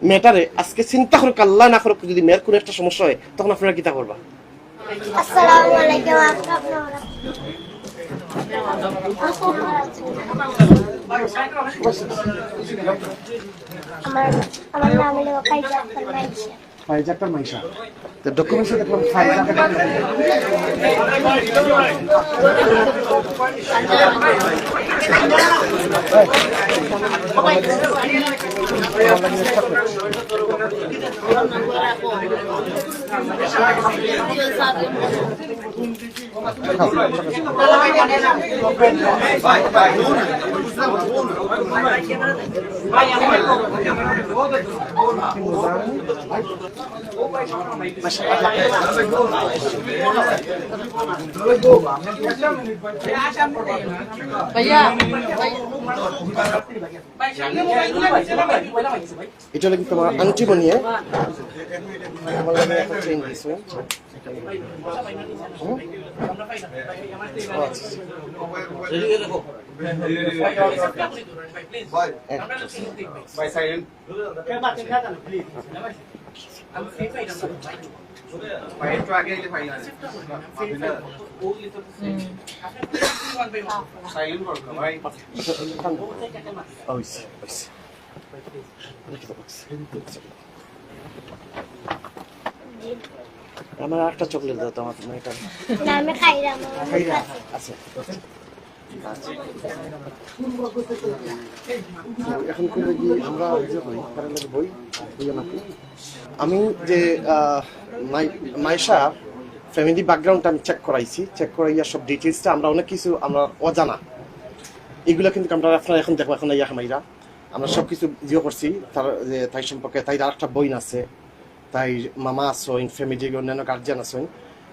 মেয়েটারে আজকে চিন্তা করুক আল্লাহ না করুক যদি মেয়ের কোনো একটা সমস্যা হয় তখন আপনারা কিতা করবা? আসসালামু আলাইকুম আপনারা আমার নাম হলো Faiza Akhtar Maisha. The documents are from Thailand. এটা lagi তোমার আন্টি বনিয়ে আমার লাগে একটা চেঞ্জ দিছো আমার একটা চকলেট দাও তো আমার মেয়েটা না আমি খাই না আচ্ছা এখন করে গিয়ে আমরা বই আমি যে মাইশা ফ্যামিলি ব্যাকগ্রাউন্ডটা আমি চেক করাইয়া সব ডিটেলসটা আমরা অনেক কিছু আমরা অজানা এগুলো কিন্তু আমরা আপনারা এখন দেখবো এখন ইয়া হামাইরা আমরা সব কিছু জিও করছি তার যে তাই সম্পর্কে তাই আর একটা বই আছে তাই মামা আসইন ফ্যামিলি অন্যান্য গার্জিয়ান আসইন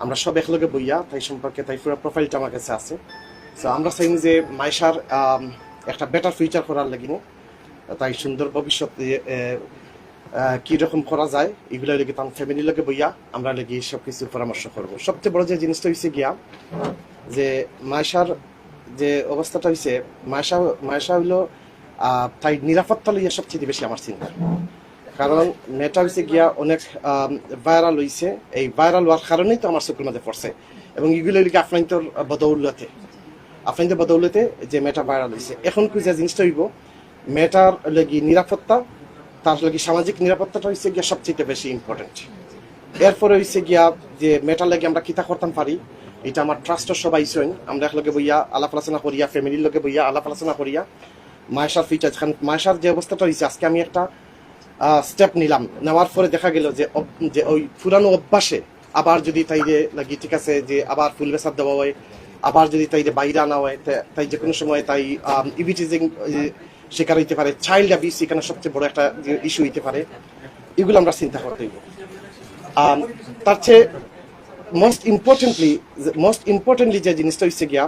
আমরা সব একলগে বইয়া তাই সম্পর্কে তাই পুরো প্রোফাইলটা আমার কাছে আছে। সো আমরা চাই যে মাইশার একটা বেটার ফিউচার করার লাগিনে তাই সুন্দর ভবিষ্যৎ কীরকম করা যায় এগুলো লেগে তার ফ্যামিলির লগে বইয়া আমরা লেগে সব কিছু পরামর্শ করবো। সবচেয়ে বড় যে জিনিসটা হয়েছে গিয়া যে মাইশার যে অবস্থাটা হয়েছে মাইশা হইলো তাই নিরাপত্তা লইয়া সবচেয়ে বেশি আমার চিন্তা, কারণ মেয়েটা হয়েছে গিয়া অনেক ভাইরাল হয়েছে, এই ভাইরাল হওয়ার কারণেই তো আমার চোখের মধ্যে পড়ছে এবং এগুলো লিখে আপনাদের বদৌলতে যে মেয়েটা ভাইরাল হয়েছে। এখন কি যে জিনিসটা হইব মেয়েটার লাগি নিরাপত্তা, তার লাগি সামাজিক নিরাপত্তাটা হয়েছে গিয়া সবচেয়ে বেশি ইম্পর্টেন্ট। এরপরে হয়েছে গিয়া যে মেয়েটার লাগি আমরা কিতা করতাম পারি এটা আমার ট্রাস্টের সবাই শোন আমরা একলগে বইয়া আলাপ আলোচনা করিয়া ফ্যামিলির লগে বইয়া আলাপ আলোচনা করিয়া মায়েশার ফিচার মায়েশার যে অবস্থাটা হয়েছে আজকে আমি একটা স্টেপ নিলাম, নেওয়ার পরে দেখা গেল যে ওই পুরানো অভ্যাসে আবার যদি তাই যে লাগি ঠিক আছে যে আবার ফুল বেসার দেওয়া হয়, আবার যদি তাই যে বাইরে আনা হয় তাই যে কোনো সময় তাই ইভিটিজিং শিকার হইতে পারে, চাইল্ড অ্যাবিউস এখানে সবচেয়ে বড় একটা ইস্যু হইতে পারে, এগুলো আমরা চিন্তা করতে হইব। তার চেয়ে মোস্ট ইম্পর্টেন্টলি যে জিনিসটা হচ্ছে গিয়া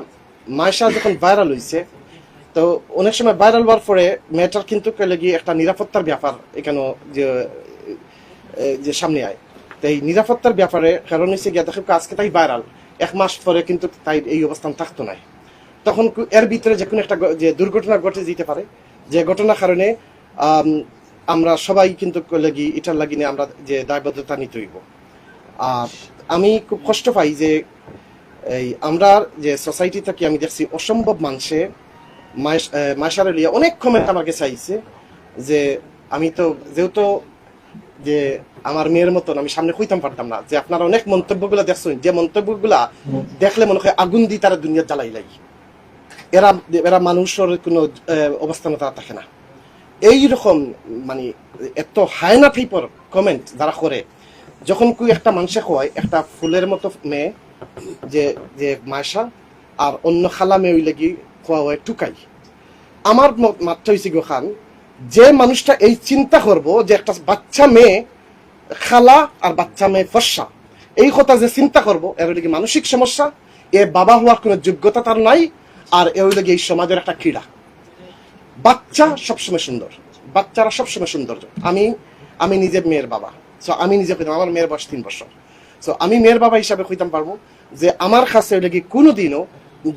মায়েশা যখন ভাইরাল হয়েছে তো অনেক সময় ভাইরাল হওয়ার পরে মেয়েটার কিন্তু গিয়ে একটা নিরাপত্তার ব্যাপার এখানে যে সামনে আয়। তো এই নিরাপত্তার ব্যাপারে কারণ হচ্ছে গিয়া দেখো আজকে তাই ভাইরাল, এক মাস পরে কিন্তু তাই এই অবস্থান থাকতো না, তখন এর ভিতরে যে কোনো একটা যে দুর্ঘটনা ঘটে যেতে পারে, যে ঘটনার কারণে আমরা সবাই কিন্তু লাগি এটার লাগিনে আমরা যে দায়বদ্ধতা নিতে হইব। আর আমি খুব কষ্ট পাই যে এই আমরা যে সোসাইটি থেকে আমি দেখছি অসম্ভব মানুষে মায়েশার লিয়া অনেক কমেন্ট আমাকে চাইছে যে আমি তো যেহেতু যে আমার মেয়ের মতন আমি সামনে কইতাম পারতাম না, যে আপনারা অনেক মন্তব্যগুলা দেখছেন যে মন্তব্যগুলা দেখলে মনে হয় আগুন দিয়ে তারা দুনিয়া জ্বালাই লাগে, এরা মানুষের কোনো অবস্থানে তারা থাকে না, এইরকম মানে এত হায়না টাইপের কমেন্ট যারা করে। যখন কেউ একটা মানুষে হয় একটা ফুলের মতো মেয়ে যে মায়েশা আর অন্য খালা মেয়ে লাগি খোয়া হয় টুকাই, আমার মাত্রা হয়েছে গোখান যে মানুষটা এই চিন্তা করব যে একটা বাচ্চা মেয়ে খালা আর বাচ্চা মেয়ে ফর্সা, এই কথা যে চিন্তা করবো এর লাগি মানসিক সমস্যা, এ বাবা হওয়ার কোনো যোগ্যতা তার নাই, আর এর লাগি এই সমাজের একটা ক্রীড়া। বাচ্চা সবসময় সুন্দর, বাচ্চারা সবসময় সৌন্দর্য। আমি নিজের মেয়ের বাবা, সো আমি নিজে কইতাম আমার মেয়ের বয়স 3 বছর, সো আমি মেয়ের বাবা হিসাবে কইতাম পারবো যে আমার কাছে লাগি কোনোদিনও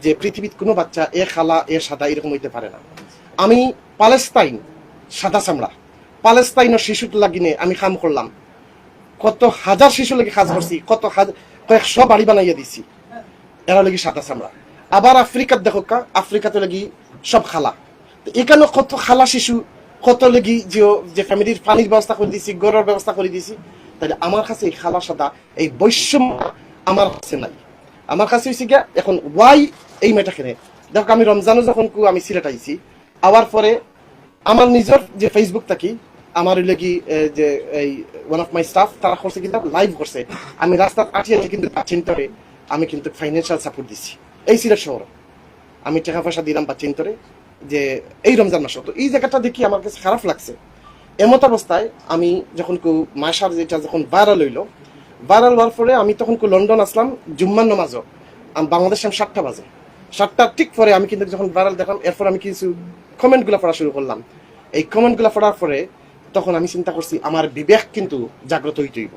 যে পৃথিবীর কোনো বাচ্চা এ খালা এ সাদা এরকম হইতে পারে না। আমি প্যালেস্তাইন সাদা চামড়া, পালেস্তাইনের শিশুর লাগিনে আমি কাম করলাম, কত হাজার শিশু লাগি কাজ করছি, কয়েকশো বাড়ি বানাইয়া দিছি, এরা লাগি সাদা চামড়া। আবার আফ্রিকার দেখো কা, আফ্রিকাতে লাগি সব খালা, এখানে কত খালা শিশু, কত লাগি যে ফ্যামিলির পানির ব্যবস্থা করে দিছি, গড়ের ব্যবস্থা করে দিছি। তাহলে আমার কাছে এই খালা সাদা এই বৈষম্য আমার কাছে নাই। আমার কাছে হয়েছে গিয়া এখন ওয়াই এই মেয়েটা খেলে দেখো, আমি রমজানও যখন আমি সিলেট আইছি, আওয়ার পরে আমার নিজের যে ফেসবুক থাকি, আমার লাগি যে এই ওয়ান অফ মাই স্টাফ তারা করছে কিন্তু লাইভ করছে, আমি রাস্তার আটিয়ে কিন্তু চিন্তরে আমি কিন্তু ফাইন্যান্সিয়াল সাপোর্ট দিছি এই সিলেট শহরে, আমি টাকা পয়সা দিলাম বা চিন্তরে যে এই রমজান মাসে। তো এই জায়গাটা দেখি আমার কাছে খারাপ লাগছে। এমত অবস্থায় আমি যখন মাসার যেটা যখন ভাইরাল হইলো, ভাইরাল হওয়ার পরে আমি তখন লন্ডন আসলাম জুম্মার নামাজও, বাংলাদেশ 7টা বাজে, 7টার ঠিক পরে আমি কিন্তু যখন ভাইরাল দেখলাম, এরপর আমি কিছু কমেন্টগুলো পড়া শুরু করলাম। এই কমেন্টগুলো পড়ার পরে তখন আমি চিন্তা করছি আমার বিবেক কিন্তু জাগ্রত হইতে হইব,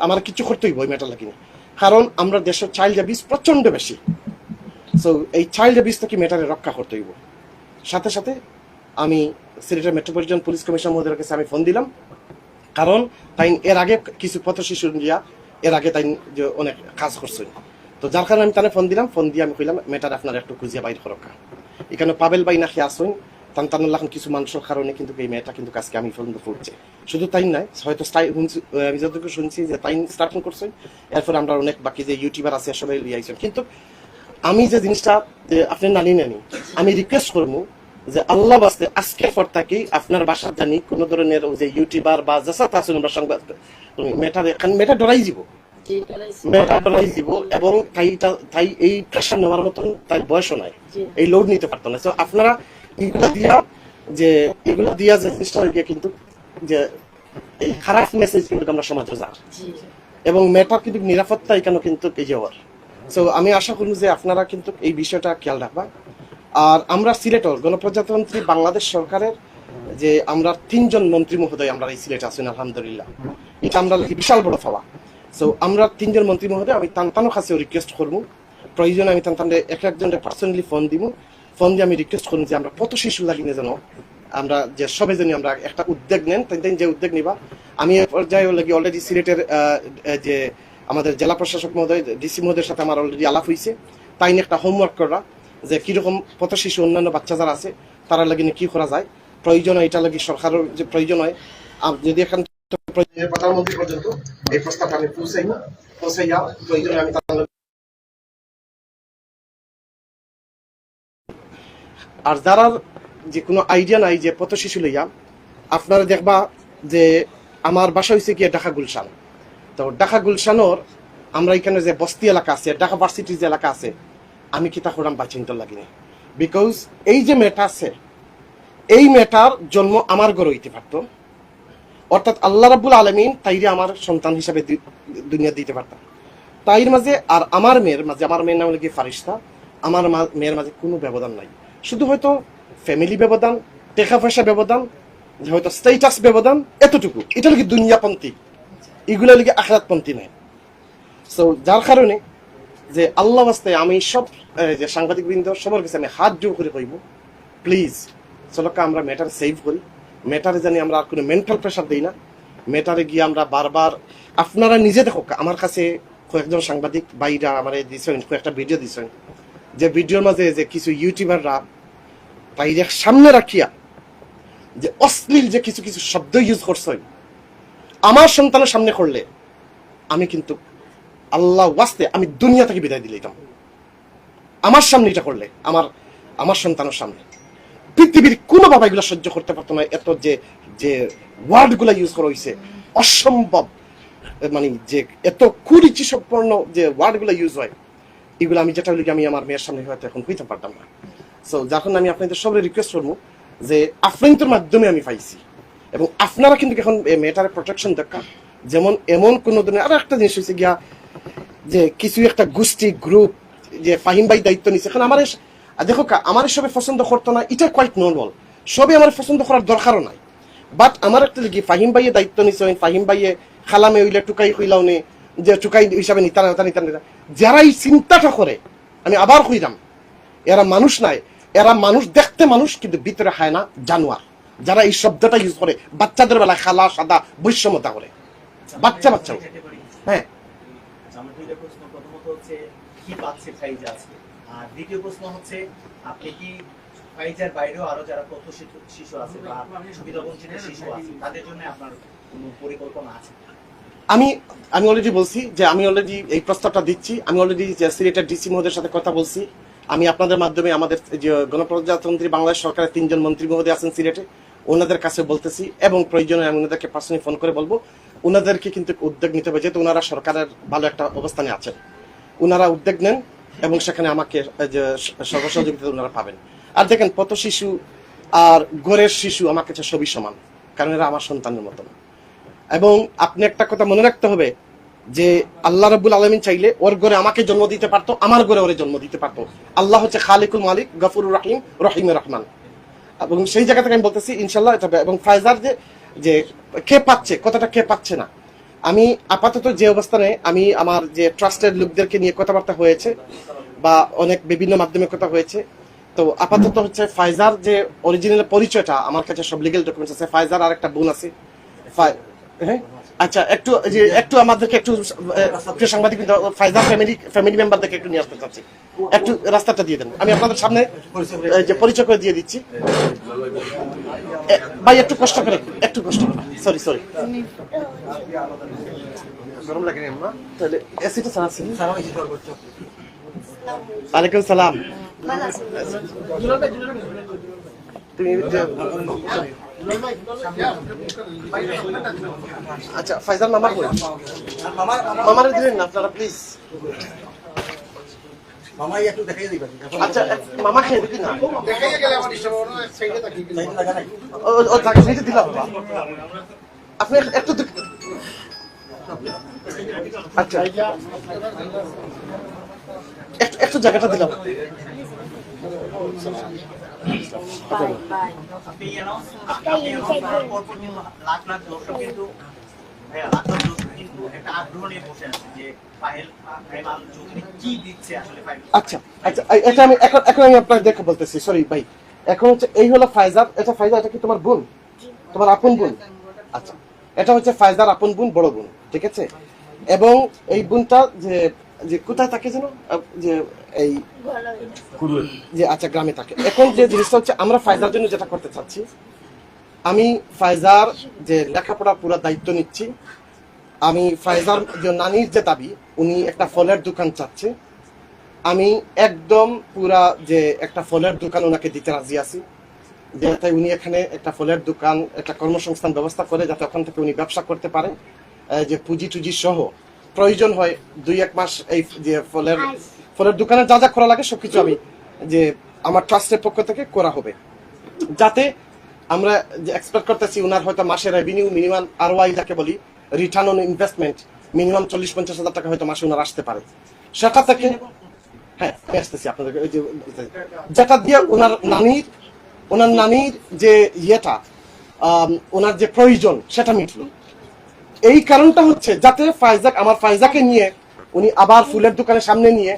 আমার কিছু করতে হইব ওই মেয়েটা লাগিয়ে, কারণ আমরা দেশের চাইল্ড অ্যাবিউজ প্রচন্ড বেশি। সো এই চাইল্ড অ্যাবিউজ থেকে মেয়েটারে রক্ষা করতে হইব। সাথে সাথে আমি সিলেটের মেট্রোপলিটন পুলিশ কমিশনার মহোদয়ের কাছে আমি ফোন দিলাম, কারণ তাই এর আগে কিছু পথ শিশু দিয়া এর আগে তাই যে অনেক কাজ করছেন। তো যার কারণে আমি তাকে ফোন দিলাম, ফোন দিয়ে আমি কইলাম মেয়েটার আপনার একটু খুঁজিয়া বাইর রক্ষা। এখানে পাবেল বাই নাকি আসুন তান্তানুল্লাহ কিছু মানুষের কারণে কিন্তু এই মেয়েটা কিন্তু আজকে আমি পর্যন্ত ফুটছে। শুধু তাই নয়, হয়তো আমি যতটুকু শুনছি যে তাই স্টার্টিং করছেন, এরপর আমরা অনেক বাকি যে ইউটিউবার আছে সবাই লিয়াইছেন। কিন্তু আমি যে জিনিসটা আপনি নানি আমি রিকোয়েস্ট করবো যে আল্লাহ বাস্তে আজকের পর থাকি আপনার বাসা জানি কোনো ধরনের যে ইউটিউবার বা জাসাত আসুন আমরা সংবাদ মেয়েটা ডরাই যাব, মেয়েটা ডরাই যাব, এবং তাই এই প্রেশার নেওয়ার মতন তাই বয়সও নাই, এই লোড নিতে পারতো না। তো আপনারা এগুলো দিয়া যে জিনিসটা গিয়ে কিন্তু যে এই খারাপ মেসেজ কিন্তু আমরা সমাজে যাই, এবং মেয়েটার কিন্তু নিরাপত্তা এখানে কিন্তু এই যাওয়ার। সো আমি আশা করব যে আপনারা কিন্তু এই বিষয়টা খেয়াল রাখবা। আর আমরা সিলেটর গণপ্রজাতন্ত্রী বাংলাদেশ সরকারের যে আমরা 3জন মন্ত্রী মহোদয় আমরা এই সিলেটে আছেন, আলহামদুলিল্লাহ, এটা আমরা বিশাল বড় পাওয়া। সো আমরা 3জন মন্ত্রী মহোদয় আমি তান্তানোর কাছেও রিকোয়েস্ট করবো, প্রয়োজনে আমি তান্তানে একজনের পার্সোনালি ফোন দিব, ফোন দিয়ে আমি রিকোয়েস্ট করবো যে আমরা কত শিশু লাগিয়ে যেন আমরা যে সবাই জানি আমরা একটা উদ্যোগ নেন, তাই যে উদ্যোগ নিবা। আমি পর্যায়ে লাগি অলরেডি সিলেটের যে আমাদের জেলা প্রশাসক মহোদয় ডিসি মহোদয়ের সাথে আমার অলরেডি আলাপ হয়েছে, তাই নিয়ে একটা হোমওয়ার্ক করা যে কিরকম পথ শিশু অন্যান্য বাচ্চা যারা আছে তারা লাগে কি করা যায়, প্রয়োজন হয় এটা লাগে সরকারের যে প্রয়োজন হয় যদি এখান প্রধানমন্ত্রী পর্যন্ত এই প্রস্তাবটা আমি পৌঁছাইয়া প্রয়োজনে আমি আর যারা যে কোনো আইডিয়া নাই যে পথ শিশু লইয়া, আপনারা দেখবা যে আমার বাসা হয়েছে কি ঢাকা গুলশান। তো ঢাকা গুলশানোর আমরা এখানে যে বস্তি এলাকা আছে, ঢাকা ভার্সিটির যে এলাকা আছে, আমি কি তা করাম বা চিন্তা লাগিনি, বিকজ এই যে মেয়েটা আছে এই মেয়েটার জন্ম আমার ঘরে হইতে পারতো, অর্থাৎ আল্লাহ রাব্বুল আলামিন তাইরে আমার সন্তান হিসাবে দুনিয়া দিতে পারতাম। তাইর মাঝে আর আমার মেয়ের মাঝে, আমার মেয়ের নাম হলো কি ফারিস্তা, আমার মেয়ের মাঝে কোনো ব্যবধান নাই, শুধু হয়তো ফ্যামিলি ব্যবধান, টাকা পয়সা ব্যবধান, হয়তো স্টেটাস ব্যবধান, এতটুকু। এটা লাগে দুনিয়াপন্থী, এগুলো লাগে আখিরাতপন্থী নয়। সো যার কারণে যে আল্লাহ বাস্তায় আমি সব যে সাংবাদিক বৃন্দ সবার কাছে আমি হাত জোর করে কইব, প্লিজ চলকা আমরা মেটার সেভ করি, মেটারে জানি আমরা আর কোনো মেন্টাল প্রেশার দিই না, মেটারে গিয়ে আমরা বারবার আপনারা নিজে দেখো, আমার কাছে কয়েকজন সাংবাদিক ভাইরা আমার দিচ্ছেন কয়েকটা ভিডিও দিচ্ছেন, যে ভিডিওর মাঝে যে কিছু ইউটিউবাররা তাইরে সামনে রাখিয়া যে অশ্লীল যে কিছু কিছু শব্দ ইউজ করছেন, আমার সন্তানের সামনে করলে আমি কিন্তু আল্লাহ ওয়াস্তে আমি দুনিয়া থেকে বিদায় দিলে দিতাম। আমার সামনে এটা করলে আমার সন্তানের সামনে পৃথিবীর কোনো বাবা এগুলো সহ্য করতে পারতো না। এত যে ওয়ার্ড গুলা ইউজ করা হয়েছে অসম্ভব, মানে যে এত কুরুচি সম্পন্ন যে ওয়ার্ড গুলা ইউজ হয়, এগুলো আমি যেটা বলি আমি আমার মেয়ের সামনে হয়তো এখন কইতে পারতাম না। সো যখন আমি আপনাদের সবাই রিকোয়েস্ট করবো যে আপনাদের মাধ্যমে আমি পাইছি, এবং আপনারা কিন্তু এখন মেয়েটার প্রোটেকশন দরকার। যেমন এমন কোন ধরনের আরো একটা জিনিস হয়েছে গিয়া যে কিছু একটা গোষ্ঠী গ্রুপ যে ফাহিম ভাই দায়িত্ব নিচ্ছে, এখন আমার দেখো আমার সবে পছন্দ করতো না, এটা কোয়াইট নর্মাল, সবে আমার পছন্দ করার দরকারও নাই। বাট আমার একটা লিখি ফাহিম ভাইয়ে দায়িত্ব নিচ্ছে, ফাহিম ভাইয়ে খালামে হইলে টুকাই হইলাও নে যে টুকাই হিসাবে নিতা যারা এই চিন্তাটা করে, আমি আবার কইলাম এরা মানুষ নাই, এরা মানুষ দেখতে মানুষ কিন্তু ভিতরে হয় না জানোয়ার। যারা এই শব্দটা ইউজ করে বাচ্চাদের বেলায় খালা সাদা বৈষম্যতা করে বাচ্চা হ্যাঁ। আমার দুইটা প্রশ্ন, প্রথমত হচ্ছে কি পাচ্ছে ফাইজা আজকে, আর দ্বিতীয় প্রশ্ন হচ্ছে আপনি কি ফাইজার বাইরেও আরো যারা পথ শিশু আছে বা সুবিধাবঞ্চিত শিশু আছে তাদের জন্য আপনার কোনো পরিকল্পনা আছে? আমি অলরেডি বলছি যে আমি অলরেডি এই প্রস্তাবটা দিচ্ছি। আমি অলরেডি সিলেটের ডিসি মহোদয়ের সাথে কথা বলছি। আমি আপনাদের মাধ্যমে আমাদের যে গণপ্রজাতন্ত্রী বাংলাদেশ সরকারের 3 জন মন্ত্রী মহোদয় আছেন সিলেটে, ওনাদের কাছে বলতেছি এবং প্রয়োজনে আমি ওনাদেরকে পার্সোনালি ফোন করে বলবো ওনাদেরকে কিন্তু উদ্যোগ নিতে হবে, যেহেতু ওনারা সরকারের ভালো একটা অবস্থানে আছেন। ওনারা উদ্যোগ নেন এবং সেখানে আমাকে যে সর্বসহযোগিতা ওনারা পাবেন। আর দেখেন পথ শিশু আর ঘরের শিশু আমার কাছে সবই সমান, কারণ এরা আমার সন্তানের মতন। এবং আপনি একটা কথা মনে রাখতে হবে যে আল্লাহ রাব্বুল আলামিন চাইলে ওর ঘরে আমাকে জন্ম দিতে পারতো, আমার ঘরে ওরে জন্ম দিতে পারতো। আল্লাহ হচ্ছে খালিকুল মালিক, গফুরুর রহিম, রহিমুর রহমান। এবং সেই জায়গা থেকে আমি বলতেছি ইনশাল্লাহ এটা। এবং ফাইজার যে কে পাচ্ছে, কথাটা কে পাচ্ছে না, আমি আপাতত যে অবস্থানে আমি আমার যে ট্রাস্টেড লোকদেরকে নিয়ে কথাবার্তা হয়েছে বা অনেক বিভিন্ন মাধ্যমে কথা হয়েছে, তো আপাতত হচ্ছে ফাইজার যে অরিজিনাল পরিচয়টা আমার কাছে সব লিগ্যাল ডকুমেন্টস আছে। ফাইজার আর একটা বোন আছে। হ্যাঁ আচ্ছা, একটু আমাদেরকে একটু সাংবাদিক ফাইজার ফ্যামিলি মেম্বারদেরকে একটু নিয়ে আসতে চাচ্ছি, একটু রাস্তাটা দিয়ে দেন। আমি আপনাদের সামনে যে পরিচয় করে দিয়ে দিচ্ছি। ভাই একটু কষ্ট করে, সরি গরম লাগে না তাহলে এসিটা চালাচ্ছি। ওয়ালাইকুম সালাম। তুমি আচ্ছা ফাইজার মামা কই? মামারে দিলেন না আপনারা প্লিজ? মামাই একটু দেখাই দিবেন। আচ্ছা মামা খেয়ে দেখি না, দেখাইয়া গেলে আমার ইচ্ছা বড় সেইটা থাকি ও তাকে দিতে দিলাম। আপনি একটু আচ্ছা একটু জায়গাটা দিলাম। আপনি পরপর কিন্তু লাখ লাখ দর্শক কিন্তু লাখ লাখ দর্শক কিন্তু একটা আগ্রহ নিয়ে বসে আছে যে ফাইল রেমাল চৌধুরী কি দিচ্ছে আসলে ফাইল। আচ্ছা এটা আমি এখন আমি আপনাকে দেখে বলতেছি। সরি ভাই, এখন হচ্ছে এই হলো ফাইজার। এটা কি তোমার বোন, তোমার আপন বোন? আচ্ছা, এটা হচ্ছে ফাইজার আপন বোন, বড় বোন, ঠিক আছে? এবং এই বোনটা যে কোথায় থাকে যেন, যে এই যে আচ্ছা গ্রামে থাকে। এখন যে জিনিসটা হচ্ছে আমরা ফাইজার জন্য যেটা করতে চাচ্ছি, আমি ফাইজার যে লেখাপড়ার পুরো দায়িত্ব নিচ্ছি। আমি ফাইজার যে নানির যে দাবি, উনি একটা ফলের দোকান চাচ্ছে, আমি একদম পুরা যে একটা ফলের দোকান ওনাকে দিতে রাজি আছি, যাতে উনি এখানে একটা ফলের দোকান, একটা কর্মসংস্থান ব্যবস্থা করে যাতে ওখান থেকে উনি ব্যবসা করতে পারে, যে পুঁজি টুজি সহ প্রয়োজন হয় 2-1 মাস এই যে ফলের দোকানে যা যা করা লাগে সবকিছু আমি যে আমার ট্রাস্টের পক্ষ থেকে করা হবে, যাতে আমরা যে এক্সপেক্ট করতেছি উনার হয়তো মাসের রেভিনিউ মিনিমাম ROI যাকে বলি, রিটার্ন অন ইনভেস্টমেন্ট, মিনিমাম 40-50 হাজার টাকা হয়তো মাসে উনার আসতে পারে। সেটা থেকে হ্যাঁ আসতেছি আপনাদের যেটা দিয়ে ওনার নানির যে ইয়েটা, ওনার যে প্রয়োজন সেটা মিটলো। এই কারণটা হচ্ছে যাতে আমার ফাইজাকে নিয়ে উনি আবার ফুলের দোকানের সামনে নিয়ে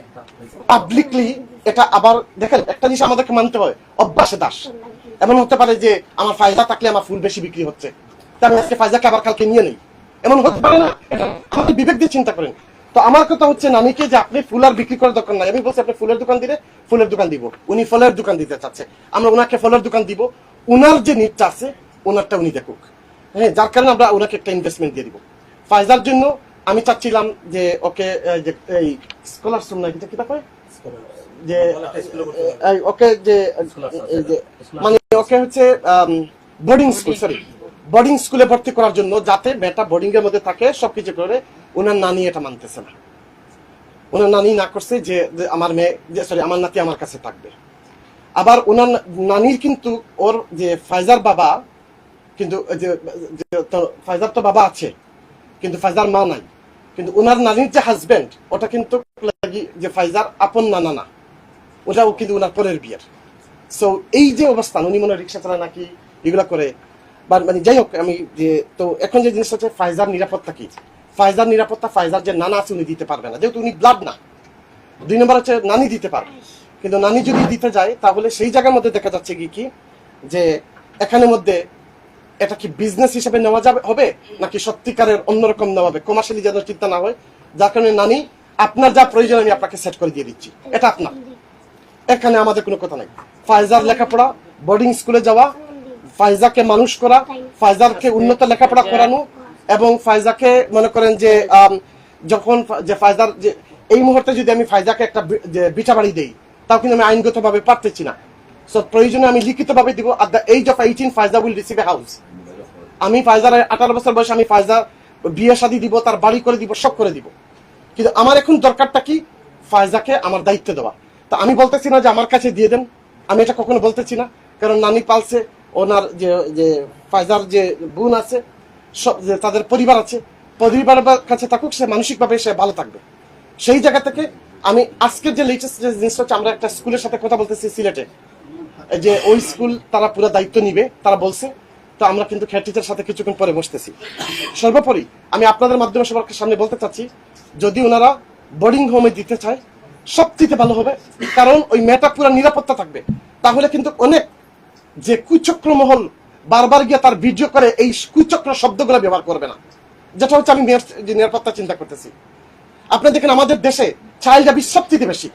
পাবলিকলি এটা আবার দেখেন, একটা জিনিস আমাদেরকে মানতে হয়, অভ্যাসে দাস। এমন হতে পারে যে আমার ফাইজা থাকলে আমার ফুল বেশি বিক্রি হচ্ছে, তা আমি আজকে ফাইজাকে আবার কালকে নিয়ে নেই, এমন হতে পারে না। আমাকে বিবেক দিয়ে চিন্তা করেন। তো আমার কথা হচ্ছে নানিকে যে আপনি ফুল আর বিক্রি করার দরকার নাই, আমি বলছি আপনি ফুলের দোকান দিলে ফুলের দোকান দিব। উনি ফলের দোকান দিতে চাচ্ছে, আমরা ওনাকে ফলের দোকান দিব। উনার যে নিডটা আছে ওনারটা উনি দেখুক, হ্যাঁ, যার কারণে আমরা ওনাকে একটা ইনভেস্টমেন্ট দিয়ে দিব। ফাইজার জন্য আমি চাচ্ছিলাম যে ওকে যে এই স্কলারশিপ না কি কয় যে ওকে যে মানে ওকে হচ্ছে বোর্ডিং স্কুলে ভর্তি করার জন্য, যাতে মেয়েটা বোর্ডিং এর মধ্যে থাকে সবকিছু করে। ওনার নানি এটা মানতেছে না, ওনার নানি না করছে যে আমার মেয়ে আমার নাতি আমার কাছে থাকবে। আবার ওনার নানির কিন্তু ওর যে ফাইজার বাবা কিন্তু ফাইজার তো বাবা আছে কিন্তু ফাইজার মা নাই, কিন্তু ওনার নানির যে হাজবেন্ড ওটা কিন্তু যে ফাইজার আপন নানা না, ওটাও কিন্তু ওনার পরের বিয়ের। সো এই যে অবস্থান, উনি মনে রিক্সা চালায় নাকি এগুলা করে, মানে যাই হোক আমি যে তো এখন যে জিনিসটা হচ্ছে ফাইজার নিরাপত্তা কি, ফাইজার নিরাপত্তা ফাইজার যে নানা আছে উনি দিতে পারবে না, যেহেতু উনি ব্লাড না। 2 নম্বর হচ্ছে নানি দিতে পারবে, কিন্তু নানি যদি দিতে যায় তাহলে সেই জায়গার মধ্যে দেখা যাচ্ছে কি যে এখানের মধ্যে এটা কি বিজনেস হিসেবে নেওয়া যাবে হবে নাকি সত্যিকারের অন্যরকম নেওয়া হবে, কমার্শিয়ালি যেন চিন্তা না হয়, যার কারণে নানি আপনার যা প্রয়োজন আমি আপনাকে সেট করে দিয়ে দিচ্ছি, এটা আপনার, এখানে আমাদের কোনো কথা নাই। ফায়জার লেখাপড়া, বোর্ডিং স্কুলে যাওয়া, ফায়জাকে মানুষ করা, ফায়জারকে উন্নত লেখাপড়া করানো, এবং ফায়জাকে মনে করেন যে যখন যে ফায়জার যে এই মুহূর্তে যদি আমি ফায়জাকে একটা যে বিটা বাড়ি দেই, তাও কিন্তু আমি আইনগতভাবে পারতেছি না। সো প্রয়োজনে আমি লিখিতভাবে দিব, at the age of 18 Faiza will receive a house. আমি ফায়জার 18 বছর বয়সে আমি ফায়জা বিয়ে শাদী দিব, তার বাড়ি করে দিব, সব করে দিব। কিন্তু আমার এখন দরকারটা কি, ফায়জাকে আমার দায়িত্ব দেওয়া। তা আমি বলতেছি না যে আমার কাছে দিয়ে দেন, আমি এটা কখনো বলতেছি না, কারণ নানি পালছে, ওনার যে ফায়জার যে বোন আছে, সব যে তাদের পরিবার আছে, পরিবারের কাছে থাকুক, সে মানসিকভাবে সে ভালো থাকবে। সেই জায়গা থেকে আমি আজকের যে লেটেস্ট যে জিনিসটা হচ্ছে, আমরা একটা স্কুলের সাথে কথা বলতেছি সিলেটে, যে ওই স্কুল তারা পুরো দায়িত্ব নিবে, তারা বলছে। তো আমরা কিন্তু হেড টিচারের সাথে কিছুক্ষণ পরে বসতেছি। সর্বোপরি আমি আপনাদের মাধ্যমে সবার সামনে বলতে চাচ্ছি, যদি ওনারা বোর্ডিং হোমে দিতে চায় সবচেয়ে ভালো হবে, কারণ ওই মেয়েটা পুরো নিরাপত্তা থাকবে। তাহলে কিন্তু অনেক যে কুচক্র মহল বারবার গিয়ে তার ভিডিও করে এই কুচক্র শব্দগুলো ব্যবহার করবে না, যেটা হচ্ছে আমি মেয়ের যে নিরাপত্তা চিন্তা করতেছি। আপনি দেখেন আমাদের দেশে চাইল্ড অ্যাবিউজ সবচেয়ে বেশি,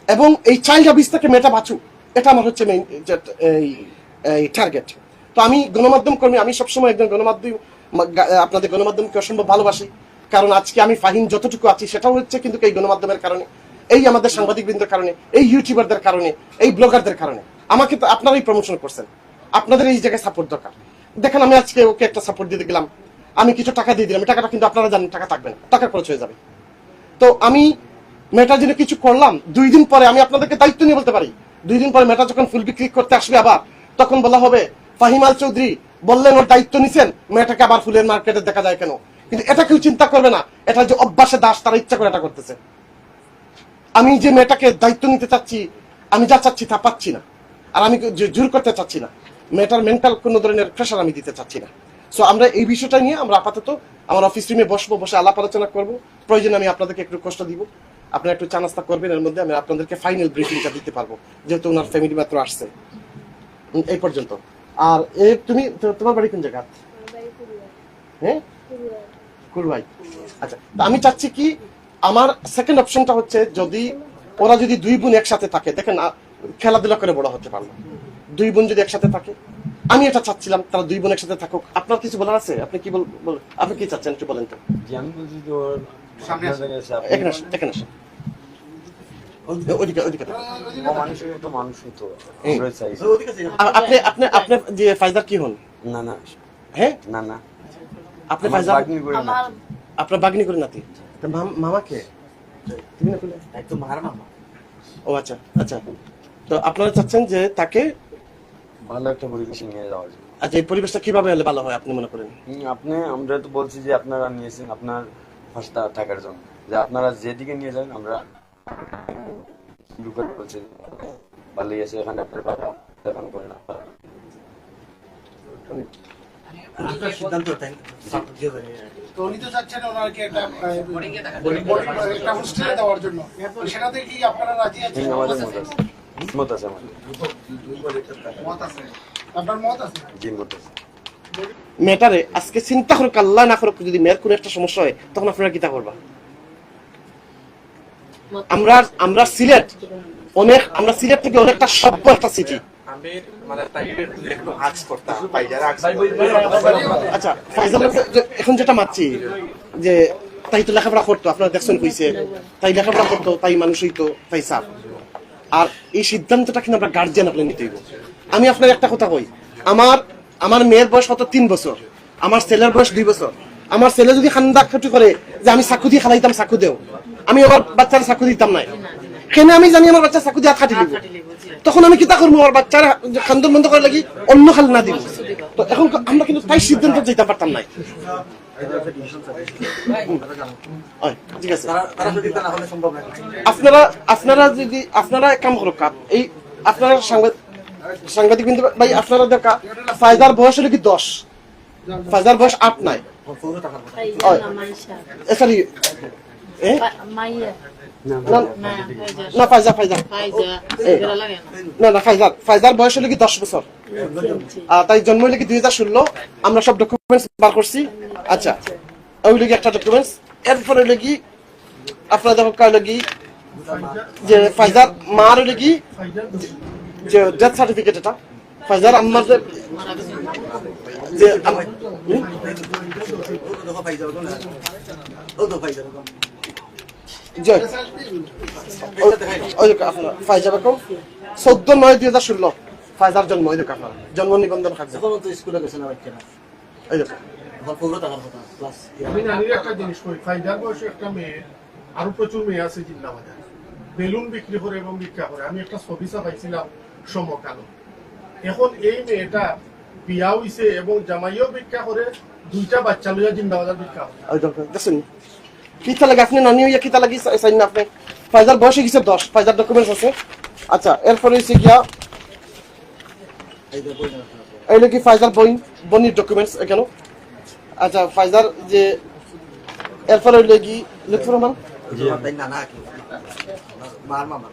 এবং এই চাইল্ড অ্যাবিউজ থেকে মেয়েটা বাঁচুক, এটা আমার হচ্ছে মেইন এই টার্গেট। তো আমি গণমাধ্যম কর্মী, আমি সবসময় একজন গণমাধ্যম, আপনাদের গণমাধ্যমকে অসম্ভব ভালোবাসি, কারণ আজকে আমি ফাহিম যতটুকু আছি সেটাও হচ্ছে কিন্তু এই গণমাধ্যমের কারণে, এই আমাদের সাংবাদিকবৃন্দের কারণে, এই ইউটিউবারদের কারণে, এই ব্লগারদের কারণে। আমাকে তো আপনারাই প্রমোশন করছেন, আপনাদের এই জায়গায় সাপোর্ট দরকার। দেখেন আমি আজকে ওকে একটা সাপোর্ট দিতে গেলাম, আমি কিছু টাকা দিয়ে দিলাম, টাকাটা কিন্তু আপনারা জানেন টাকা থাকবে না, টাকা খরচ হয়ে যাবে। তো আমি মেয়েটার জন্য কিছু করলাম, 2 দিন পরে আমি আপনাদেরকে দায়িত্ব নিয়ে বলতে পারি, 2 দিন পরে মেয়েটা যখন ফুল বিক্রি করতে আসবে আবার, তখন বলা হবে ফাহিম আল চৌধুরী বললেন ওর দায়িত্ব নিছেন, মেয়েটাকে আবার ফুলের মার্কেটে দেখা যায় কেন? কিন্তু এটা কেউ চিন্তা করবে না, এটা যে অভ্যাসে দাস, তারা ইচ্ছা করে এটা করতেছে। আমি যে মেয়েটাকে দায়িত্ব নিতে চাচ্ছি, আমি যা চাচ্ছি তা পাচ্ছি না, আর আমি জোর করতে চাচ্ছি না, মেয়েটার মেন্টাল কোনো ধরনের প্রেশার আমি দিতে চাচ্ছি না। সো আমরা এই বিষয়টা নিয়ে আমরা আপাতত আমার অফিস রুমে বসবো, বসে আলাপ আলোচনা করবো, প্রয়োজনে আমি আপনাদেরকে একটু কষ্ট দিব, আপনারা একটু চা নাস্তা করবেন, এর মধ্যে আমি আপনাদেরকে ফাইনাল ব্রিফিংটা দিতে পারবো, যেহেতু ওনার ফ্যামিলি মাত্র আসছে এই পর্যন্ত। আর তুমি তোমার বাড়ি কোন জায়গা? হ্যাঁ, কুরবাই। আচ্ছা, তো আমি চাচ্ছি কি, আমার সেকেন্ড অপশনটা হচ্ছে, যদি ওরা যদি 2 বোন একসাথে থাকে, দেখেন খেলাধুলা করে বড় হতে পারলো, 2 বোন যদি একসাথে থাকে, আমি এটা চাচ্ছিলাম তারা 2 বোন একসাথে থাকুক। আপনার কিছু বলার আছে? আপনি কি আপনি কি চাচ্ছেন একটু বলেন তো। আমি বলছি তো সামনে এখানে আসেন। আপনি যে ফায়জার কি হন? না না, হ্যাঁ না না, আপনি ফায়জার আমার আপনার বাগনি করে নাতি, মামা কে? তুমি না বলে একদম মার মামা। ও আচ্ছা আচ্ছা, তো আপনারা চাচ্ছেন যে তাকে ভালো একটা পরিবেশে নিয়ে যাওয়ার জন্য। আচ্ছা, এই পরিবেশটা কিভাবে হলে ভালো হয় আপনি মনে করেন? আমরা তো বলছি যে আপনারা নিয়েছেন আপনার ফার্স্টটা থাকার জন্য, যে আপনারা যেদিকে নিয়ে যাবেন আমরা বলছি ভালোই আছে, এখানে আপনার বাবা দেখান করে না আপনার সিদ্ধান্ত তাই তো উনি তো চাচ্ছেন ওনাকে একটা হোস্টেলে দেওয়ার জন্য, সেটাতে কি আপনারা রাজি আছেন? আমাদের মত আছে আমাদের মত আছে, আপনার মত আছে? জি মত আছে। মেয়েটারে আজকে চিন্তা করুক, আল্লাহ না করুক, যদি মেয়ের কোনো একটা সমস্যা হয় তখন আপনারা কি তা করবা? আমরা সিলেট থেকে অনেকটা সভ্য একটা সিটি। আচ্ছা, ফাইজাল এখন যেটা মানছি যে তাই তো লেখাপড়া করতো, আপনারা দেখছেন কইছে তাই লেখাপড়া করতো, তাই মানুষ হইতো, তাই সাফ। আর এই সিদ্ধান্তটা কিন্তু আমরা গার্জিয়ান আপনি নিতে হইব। আমি আপনার একটা কথা কই, আমার মেয়ের বয়স হতো 3 বছর, আমার ছেলের বয়স 2 বছর। আমার ছেলে যদি খান্দা খাটু করে যে আমি চাকু দিয়ে খালাইতাম, চাকু দেও, আমি আমার বাচ্চার চাকু দিতাম না, কেন আমি জানি আমার বাচ্চা চাকু দিয়ে খাটি দিব, তখন আমি কিতা করবো? আমার বাচ্চার খান্দন বন্ধ করে লাগি অন্য খাল না দিব। তো এখন আমরা কিন্তু তাই সিদ্ধান্ত যেতে পারতাম না। ঠিক আছে, আপনারা এক কাম করুক, এই আপনারা সাংবাদিক বিন্দু ভাই, আপনারা দেখা ফায়দার বয়স হলো কি 10, ফায়দার বয়স 8 নাই, সরি এ মাইয়া না না না ফাইজা ফাইজা এরা লাগে না না ফাইজার বয়স হলো কি 10 বছর তাই জন্ম হলো কি 2016 আমরা সব ডকুমেন্টস বার করছি আচ্ছা ওই লাগি একটা ডকুমেন্টস এরপর হলো কি আপনারা দেখো কাল লাগি যে ফাইজার মার হলো কি যে ডেথ সার্টিফিকেট এটা ফাইজার আম্মার যে জয় ওই আপনার ফাইজা বেগম 14/9/2016 ফাইজার জন্ম ওই দেখো আপনার জন্ম নিবন্ধন কাগজ স্কুলে গেছে না বাচ্চারা এই দেখো এখন পুরো টাকার কথা প্লাস আমি নানির একটা জিনিস কই ফাইদার বয়সে একটা মেয়ে আরো প্রচুর মেয়ে আছে জিল্লা বাজার বেলুন বিক্রি করে এবং ভিক্ষা করে আমি একটা ছবি পাইছিলাম সমকালো এখন এই মেয়েটা বিয়া হইছে এবং জামাইও ভিক্ষা করে দুইটা বাচ্চা লইয়া জিন্দা বাজার ভিক্ষা করে ওই দেখো দেখছেন কিতা লাগে আপনি নানি হইয়া কিতা লাগি চাই না আপনি ফাইজার বয়সে গেছে 10 ফাইজার ডকুমেন্টস আছে আচ্ছা এরপরে হইছে গিয়া এই লাগি ফাইজার বনির ডকুমেন্টস এখানে আচ্ছা ফাইজার যে এরপরে হইলে কি লুৎফর রহমান না না কি মার মামা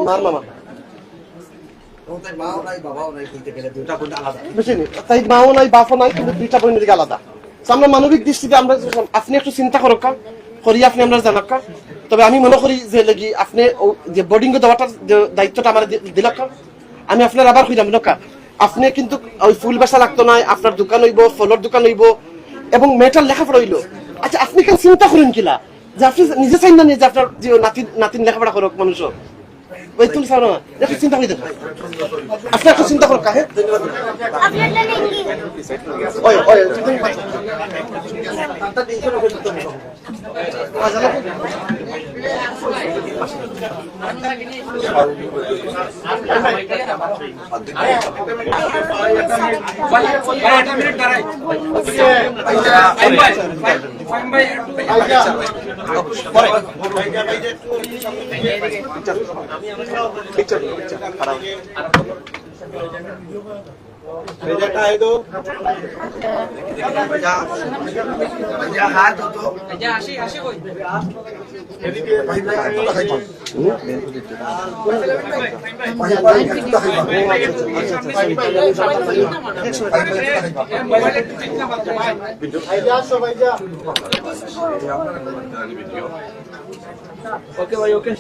মার মামা ও তাই মাও নাই বাবাও নাই বলতে গেলে দুটা বোন আলাদা বুঝিনি তাই মাও নাই বাপও নাই কিন্তু দুইটা বোনের দিকে আলাদা আমরা মানবিক দৃষ্টিতে আমরা আপনি একটু চিন্তা করো করি আপনি আমরা জানাক তবে আমি মনে করি যে লাগি আপনি যে বোর্ডিং দেওয়াটার যে দায়িত্বটা আমার দিলাক আমি আপনার আবার কইলাম নকা আপনি কিন্তু ওই ফুল বেচা লাগতো না আপনার দোকান হইব ফলের দোকান হইব এবং মেয়েটার লেখাপড়া হইলো আচ্ছা আপনি কেন চিন্তা করেন কিলা যে আপনি নিজে চাই না যে আপনার যে নাতিন লেখাপড়া করুক মানুষ ওই তুমি চাও না একটু চিন্তা করে দেখো আপনি একটু চিন্তা করো কাহে আপনার জন্য কি ওই ওই ওকে ভাই ওকে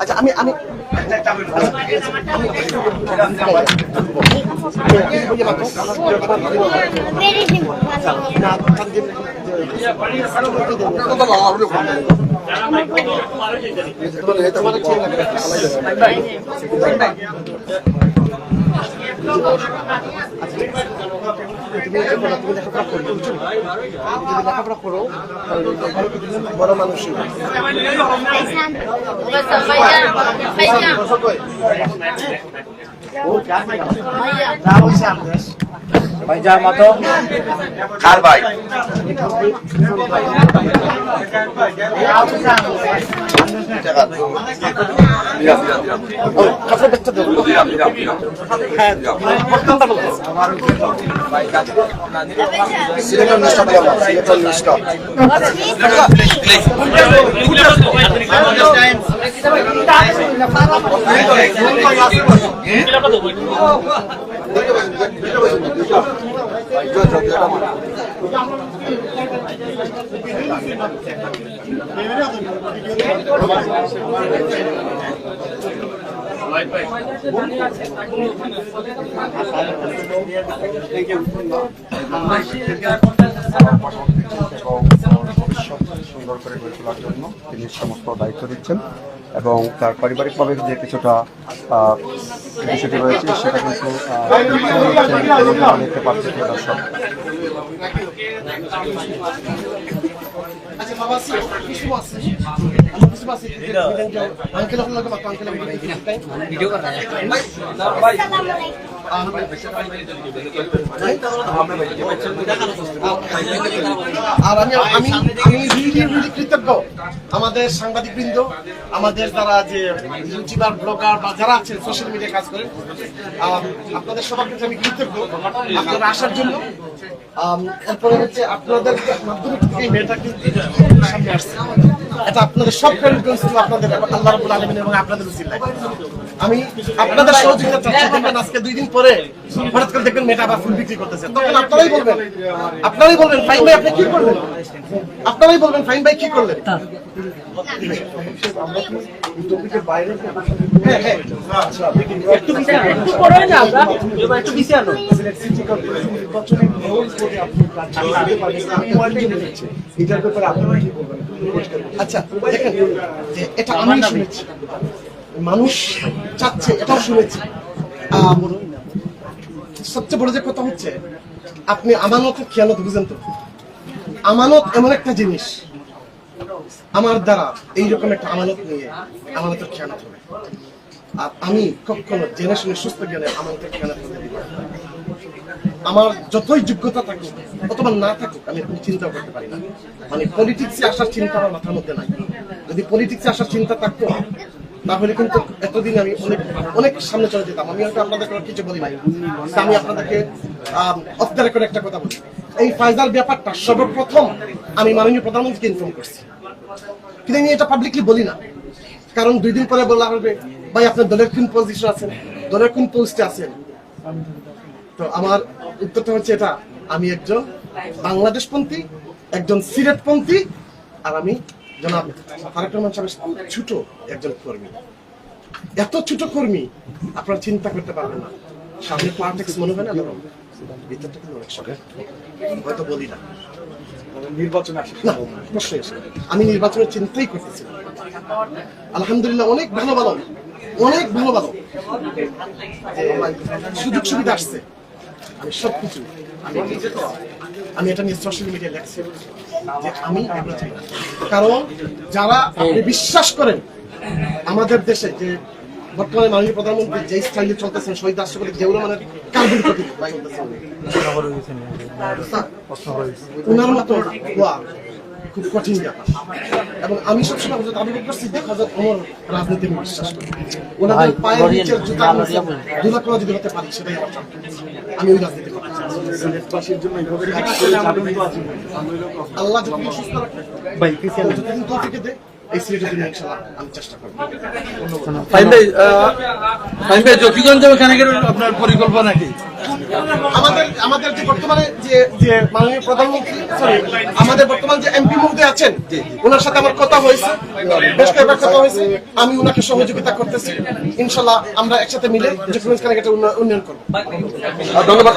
আচ্ছা আমি আমি मेरी जिम লেখাপড়া করো বড় মানুষ ভাইজার মতো কার ভাই সুন্দর করে গড়ে তোলার জন্য তিনি সমস্ত দায়িত্ব দিচ্ছেন এবং তার পারিবারিকভাবে যে কিছুটা বিষয়টি রয়েছে সেটা কিন্তু দেখতে পাচ্ছি দর্শক। আচ্ছা বাবা আছে আঙ্কেল আপনার লাগে আঙ্কেল ভিডিও করা আর আমি আমি আমি কৃতজ্ঞ আমাদের সাংবাদিক বৃন্দ, আমাদের যারা যে ইউটিউবার ব্লগার বা যারা আছেন সোশ্যাল মিডিয়ায় কাজ করেন, আপনাদের সবার কাছে আমি কৃতজ্ঞ আপনারা আসার জন্য। এরপরে হচ্ছে আপনাদের মাধ্যমে এই মেয়েটা কিন্তু সামনে আসছে, এটা আপনাদের সব কারিগঞ্জ আপনাদের আল্লাহ রাব্বুল আলামিন এবং আপনাদের উসিলায় আমি আপনাদের সহযোগিতা চাচ্ছি। দেখবেন আজকে 2 দিন পরে হঠাৎ করে দেখবেন মেয়েটা আবার ফুল বিক্রি করতেছে, তখন আপনারাই বলবেন ফাইন ভাই আপনি কি করলেন, আপনারাই বলবেন ফাইন ভাই কি করলেন। আচ্ছা দেখেন যে এটা আমি শুনেছি, মানুষ চাচ্ছে, এটাও শুনেছি। সবচেয়ে বড় যে কথা হচ্ছে আপনি আমানতের খেয়ালত বুঝেন তো, আমানত এমন একটা জিনিস, আমার দ্বারা এইরকম একটা আমানত নিয়ে আমানতের খেয়ানত হবে, আর আমি কখনো জেনে শুনে সুস্থ জ্ঞানে আমানতের খেয়ানত হতে দিব না। আমার যতই যোগ্যতা থাকুক অথবা না থাকুক আমি কোনো চিন্তা করতে পারি না, মানে পলিটিক্সে আসার চিন্তা আমার মাথার মধ্যে নাই। যদি পলিটিক্সে আসার চিন্তা থাকতো তাহলে কিন্তু এতদিন আমি অনেক অনেক সামনে চলে যেতাম। আমি হয়তো আপনাদেরকে কিছু বলি নাই, আমি আপনাদেরকে অফ দ্য রেকর্ড একটা কথা বলি, এই ফায়দার ব্যাপারটা সর্বপ্রথম আমি মাননীয় প্রধানমন্ত্রীকে ইনফর্ম করছি, কিন্তু আমি এটা পাবলিকলি বলি না, কারণ 2 দিন পরে বলা হবে ভাই আপনার দলের কোন পজিশন আছেন, দলের কোন পোস্টে আছেন। তো আমার উত্তরটা হচ্ছে এটা, আমি একজন বাংলাদেশপন্থী, একজন সিলেটপন্থী, আর আমি জনাব তারেক রহমান সাহেবের খুব ছোট একজন কর্মী। এত ছোট কর্মী আপনারা চিন্তা করতে পারবেন না, সামনে পলিটিক্স মনে হয় না, ভিতরটা কিন্তু অনেক শখের, হয়তো বলি না। নির্বাচন না অবশ্যই আমি নির্বাচনের চিন্তাই করতেছি। আলহামদুলিল্লাহ অনেক ভালো ভালো সুযোগ সুবিধা আসছে, আমি সবকিছু আমি এটা নিয়ে সোশ্যাল মিডিয়ায় লেখছি যে আমি এগুলো চাই না। কারণ যারা আপনি বিশ্বাস করেন আমাদের দেশে যে বর্তমানে মাননীয় প্রধানমন্ত্রী যে স্টাইলে চলতেছেন, শহীদ রাষ্ট্রপতি যেগুলো মানে কার্বন কপি ওনার মতো হওয়া খুব কঠিন ব্যাপার। এবং আমি সবসময় হযরত আবু বকর সিদ্দিক, হযরত ওমর রাজনীতি আমি বিশ্বাস করি, ওনাদের পায়ের নিচের জুতা দুলা করে যদি হতে পারি সেটাই আমার চাপ। আমি ওই রাজনীতি করতে চাই। আল্লাহ যতদিন সুস্থ রাখে যতদিন তৌফিক দেয় এই সিলেটের জন্য ইনশাআল্লাহ আমি চেষ্টা করব। ফাইন ভাই জকিগঞ্জ ওখানে আপনার পরিকল্পনা কি? আমাদের যে বর্তমানে যে মাননীয় প্রধানমন্ত্রী আমাদের বর্তমান যে এমপি মহোদয় আছেন, ওনার সাথে আমার কথা হয়েছে, বেশ কয়েকবার কথা হয়েছে, আমি ওনাকে সহযোগিতা করতেছি। ইনশাআল্লাহ আমরা একসাথে মিলে জকিগঞ্জ কানাঘাটের উন্নয়ন করবো। ধন্যবাদ।